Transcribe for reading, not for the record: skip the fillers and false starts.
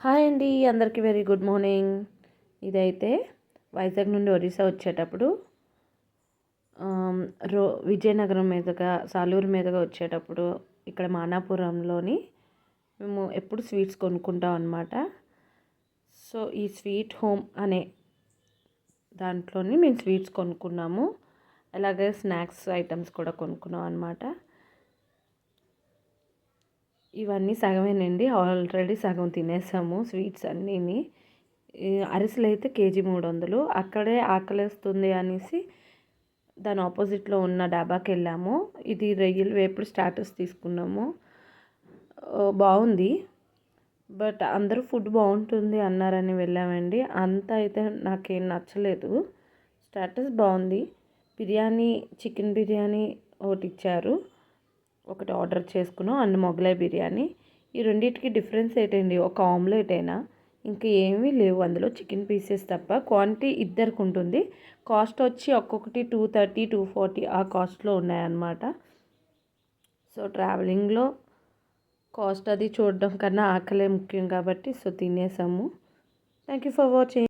Hi అండి, అందరికీ very good morning. ఇదైతే వైజాగ్ నుండి ఒరిస్సా వచ్చేటప్పుడు ఆమ్, విజయనగరం మీదుగా సాలూరు మీదుగా వచ్చేటప్పుడు ఇక్కడ మానాపురంలోని మేము ఎప్పుడు స్వీట్స్ కొనుక్కుంటాం అన్నమాట. సో ఈ స్వీట్ హోమ్ అనే దాంట్లోని మేము స్వీట్స్ కొనుక్కున్నాము. అలాగే స్నాక్స్ ఐటమ్స్ కూడా కొనుక్కున్నాం అన్నమాట. ఇవన్నీ సగమేనండి, ఆల్రెడీ సగం తినేసాము స్వీట్స్ అన్నీని. అరిసెలు అయితే కేజీ 300. అక్కడే ఆకలేస్తుంది అనేసి దాని ఆపోజిట్లో ఉన్న డాబాకి వెళ్ళాము. ఇది రొయ్యలు వేపుడు స్టార్టర్స్ తీసుకున్నాము. బాగుంది, బట్ అందరూ ఫుడ్ బాగుంటుంది అన్నారని వెళ్ళామండి. అంత అయితే నాకేం నచ్చలేదు. స్టార్టర్స్ బాగుంది. బిర్యానీ, చికెన్ బిర్యానీ ఒకటి ఇచ్చారు, ఒకటి ఆర్డర్ చేసుకున్నాం. అండ్ మొగలై బిర్యానీ. ఈ రెండింటికి డిఫరెన్స్ ఏంటండి, ఒక ఆమ్లెట్ అయినా, ఇంకా ఏమీ లేవు అందులో, చికెన్ పీసెస్ తప్ప. క్వాంటిటీ ఇద్దరికి ఉంటుంది. కాస్ట్ వచ్చి ఒక్కొక్కటి 230, 240 ఆ కాస్ట్లో ఉన్నాయన్నమాట. సో ట్రావెలింగ్లో కాస్ట్ అది చూడడం కన్నా ఆకలే ముఖ్యం కాబట్టి సో తినేసాము. Thank you for watching.